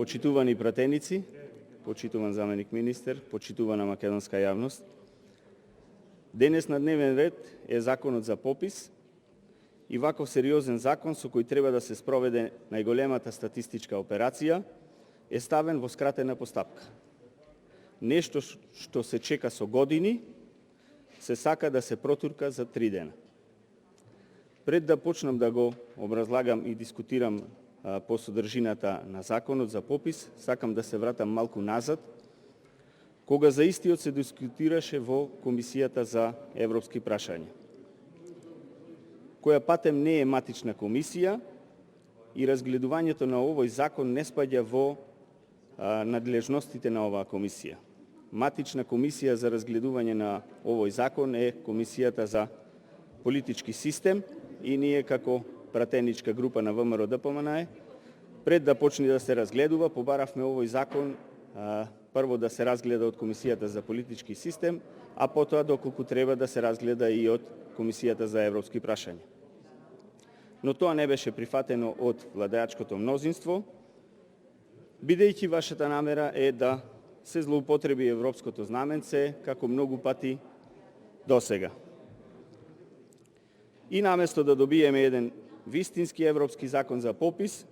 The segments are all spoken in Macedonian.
Почитувани пратеници, почитуван заменик министер, почитувана македонска јавност. Денес на дневен ред е законот за попис и ваков сериозен закон со кој треба да се спроведе најголемата статистичка операција е ставен во скратена постапка. Нешто што се чека со години, се сака да се протурка за 3 дена. Пред да почнам да го образлагам и дискутирам по содржината на законот за попис, сакам да се вратам малку назад, кога за истиот се дискутираше во Комисијата за европски прашања, која патем не е матична комисија и разгледувањето на овој закон не спаѓа во надлежностите на оваа комисија. Матична комисија за разгледување на овој закон е Комисијата за политички систем и ние како пратеничка група на ВМРО ДПМНЕ, пред да почне да се разгледува, побаравме овој закон прво да се разгледа од Комисијата за политички систем, а потоа доколку треба да се разгледа и од Комисијата за европски прашања. Но тоа не беше прифатено од владеачкото мнозинство, бидејќи вашата намера е да се злоупотреби европското знаменце, како многу пати досега. И наместо да добиеме еден вистински европски закон за попис,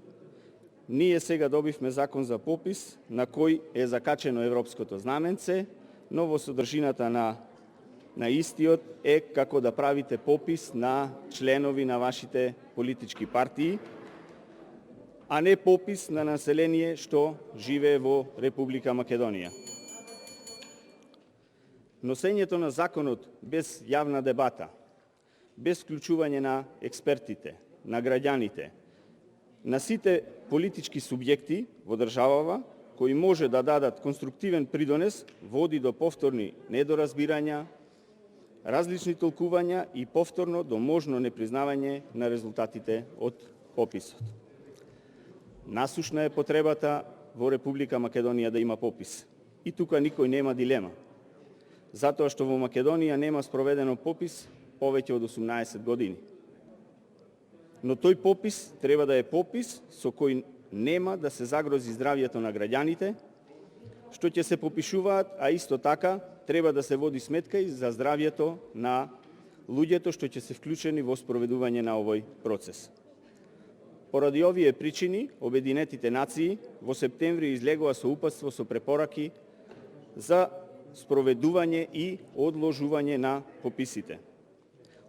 ние сега добивме закон за попис на кој е закачено европското знаменце, но во содржината на истиот е како да правите попис на членови на вашите политички партии, а не попис на население што живее во Република Македонија. Носењето на законот без јавна дебата, без вклучување на експертите, на граѓаните, на сите политички субјекти во државава, кои може да дадат конструктивен придонес, води до повторни недоразбирања, различни толкувања и повторно до можно непризнавање на резултатите од пописот. Насушна е потребата во Република Македонија да има попис. И тука никој нема дилема. Затоа што во Македонија нема спроведено попис повеќе од 18 години. Но тој попис треба да е попис со кој нема да се загрози здравјето на граѓаните, што ќе се попишуваат, а исто така треба да се води сметка и за здравјето на луѓето што ќе се вклучени во спроведување на овој процес. Поради овие причини, Обединетите нации во септември излегува со упатство со препораки за спроведување и одложување на пописите.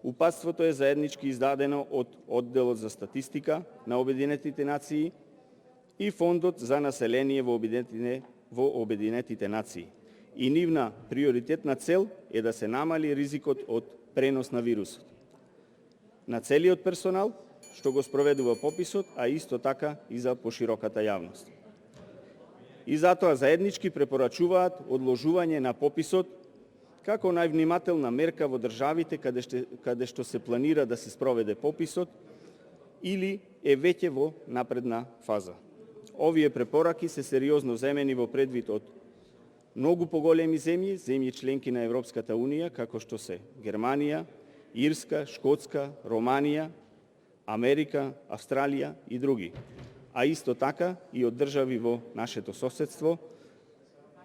Упатството е заеднички издадено од Одделот за статистика на Обединетите нации и Фондот за население во Обединетите нации. И нивна приоритетна цел е да се намали ризикот од пренос на вирусот на целиот персонал што го спроведува пописот, а исто така и за пошироката јавност. И затоа заеднички препорачуваат одложување на пописот како највнимателна мерка во државите каде што се планира да се спроведе пописот или е веќе во напредна фаза. Овие препораки се сериозно земени во предвид од многу поголеми земји членки на Европската Унија, како што се Германија, Ирска, Шкотска, Романија, Америка, Австралија и други, а исто така и од држави во нашето соседство,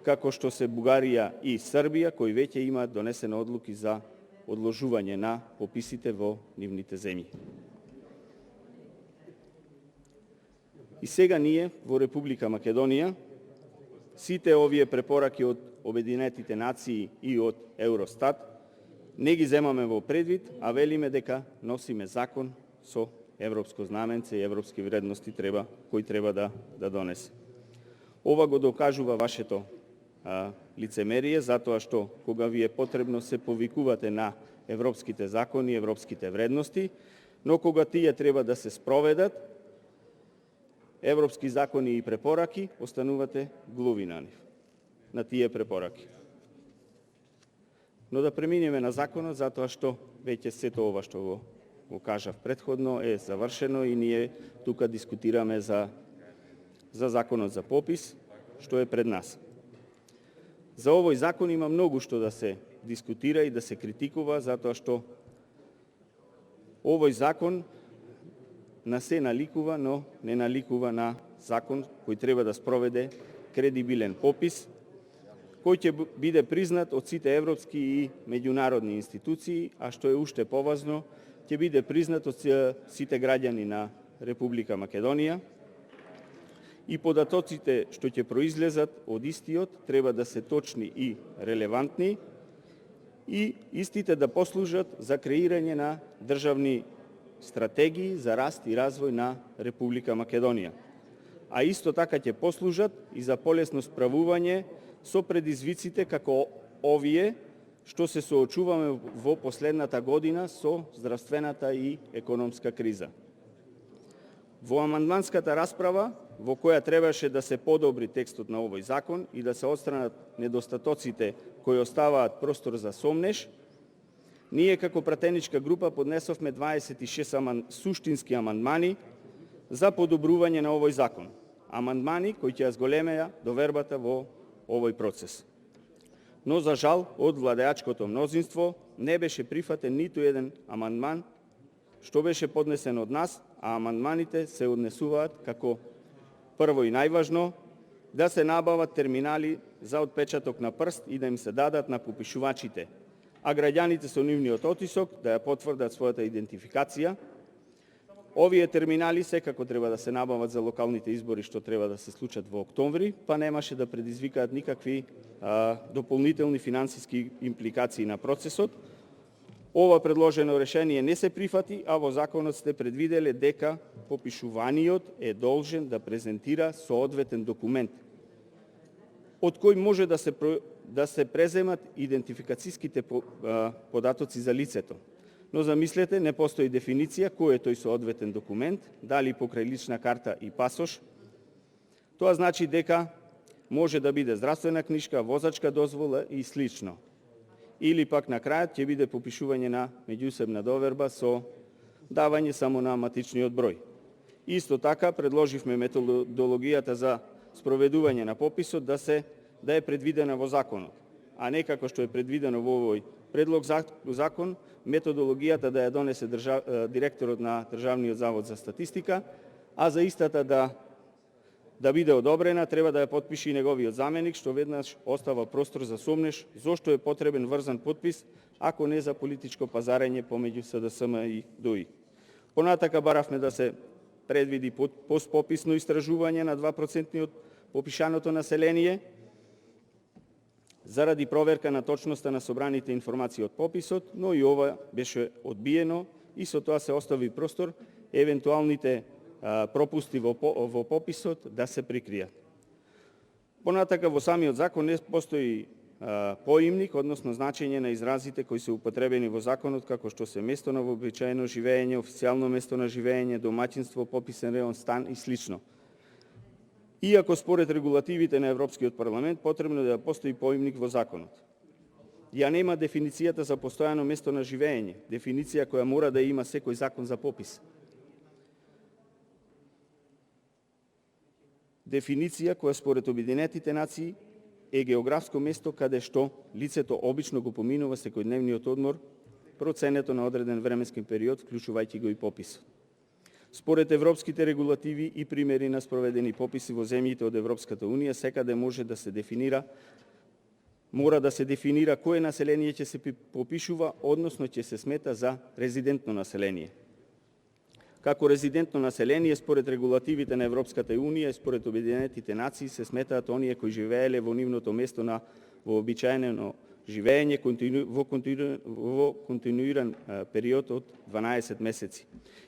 како што се Бугарија и Србија, кои веќе имаат донесени одлуки за одложување на пописите во нивните земји. И сега ние во Република Македонија сите овие препораки од Обединетите нации и од Евростат не ги земаме во предвид, а велиме дека носиме закон со европско знаменце и европски вредности кој треба да донесе. Ова го докажува вашето лицемерие, затоа што кога ви е потребно се повикувате на европските закони, европските вредности, но кога тие треба да се спроведат, европски закони и препораки, останувате глуви на нив, на тие препораки. Но да преминеме на законот, затоа што веќе сето ова што го кажав предходно е завршено и ние тука дискутираме за законот за попис, што е пред нас. За овој закон има многу што да се дискутира и да се критикува, затоа што овој закон на се наликува, но не наликува на закон кој треба да спроведе кредибилен попис, кој ќе биде признат од сите европски и меѓународни институции, а што е уште поважно, ќе биде признат од сите граѓани на Република Македонија и податоците што ќе произлезат од истиот треба да се точни и релевантни и истите да послужат за креирање на државни стратегии за раст и развој на Република Македонија. А исто така ќе послужат и за полесно справување со предизвиците како овие што се соочуваме во последната година со здравствената и економска криза. Во амандманската расправа, во која требаше да се подобри текстот на овој закон и да се отстранат недостатоците кои оставаат простор за сомнеш, ние како пратеничка група поднесовме 26 суштински амандмани за подобрување на овој закон. Амандмани кои ќе зголемеа довербата во овој процес. Но за жал од владеачкото мнозинство не беше прифатен ниту еден амандман што беше поднесен од нас, а амандманите се однесуваат како прво и најважно да се набават терминали за отпечаток на прст и да им се дадат на попишувачите, а граѓаните со нивниот отисок да ја потврдат својата идентификација. Овие терминали секако треба да се набават за локалните избори што треба да се случат во октомври, па немаше да предизвикаат никакви дополнителни финансиски импликации на процесот. Ова предложено решение не се прифати, а во законот сте предвиделе дека попишуваниот е должен да презентира соодветен документ, од кој може да се преземат идентификацијските податоци за лицето. Но замислете, не постои дефиниција кој е тој соодветен документ, дали покрај лична карта и пасош. Тоа значи дека може да биде здравствена книжка, возачка дозвола и слично. Или пак на крајот ќе биде попишување на меѓусебна доверба со давање само на матичниот број. Исто така предложивме методологијата за спроведување на пописот да е предвидена во законот, а не како што е предвидено во овој предлог закон, методологијата да ја донесе директорот на Државниот завод за статистика, а за истата да биде одобрена, треба да ја потпише и неговиот заменик, што веднаш остава простор за сомнеш зошто е потребен врзан потпис, ако не за политичко пазарење помеѓу СДСМ и ДОИ. Понатака баравме да се предвиди постпописно истражување на 2% од попишаното население, заради проверка на точноста на собраните информации од пописот, но и ова беше одбиено и со тоа се остави простор евентуалните пропусти во пописот да се прикријат. Понатака во самиот закон не постои поимник, односно значење на изразите кои се употребени во законот, како што се место на вообичаено живење, официјално место на живење, домаќинство, пописен реон, стан и слично. Иако според регулативите на Европскиот парламент потребно да постои поимник во законот. Ја нема дефиницијата за постојано место на живење, дефиниција која мора да има секој закон за попис. Дефиниција која според Обединетите нации е географско место каде што лицето обично го поминува секојдневниот одмор, проценето на одреден временски период, вклучувајќи го и пописот. Според европските регулативи и примери на спроведени пописи во земјите од Европската Унија, секаде мора да се дефинира кое население ќе се попишува, односно ќе се смета за резидентно население. Како резидентно население, според регулативите на Европската Унија и според Обединетите нации, се сметаат оние кои живееле во нивното место на вообичаено живење во континуиран период од 12 месеци.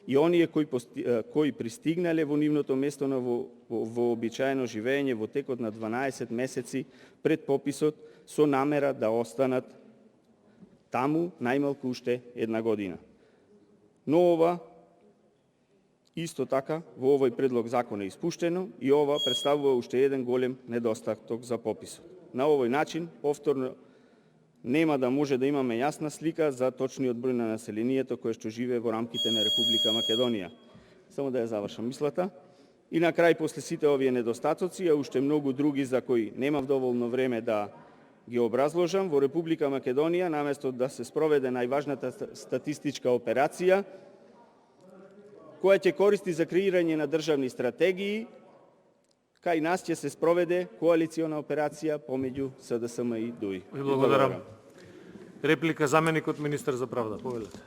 И оние кои пристигнале во нивното место на вообичаено живење во текот на 12 месеци пред пописот со намера да останат таму најмалку уште една година. Но ова исто така во овој предлог закон е испуштено и ова представува уште еден голем недостаток за пописот. На овој начин повторно нема да може да имаме јасна слика за точниот број на населението кое што живее во рамките на Република Македонија. Само да ја завршам мислата. И на крај, после сите овие недостатоци, а уште многу други за кои немав доволно време да ги образложам, во Република Македонија, наместо да се спроведе најважната статистичка операција, која ќе користи за креирање на државни стратегии, кај нас ќе се спроведе коалициона операција помеѓу СДСМ и ДУИ. Ви благодарам. Реплика заменикот министер за правда. Повелете.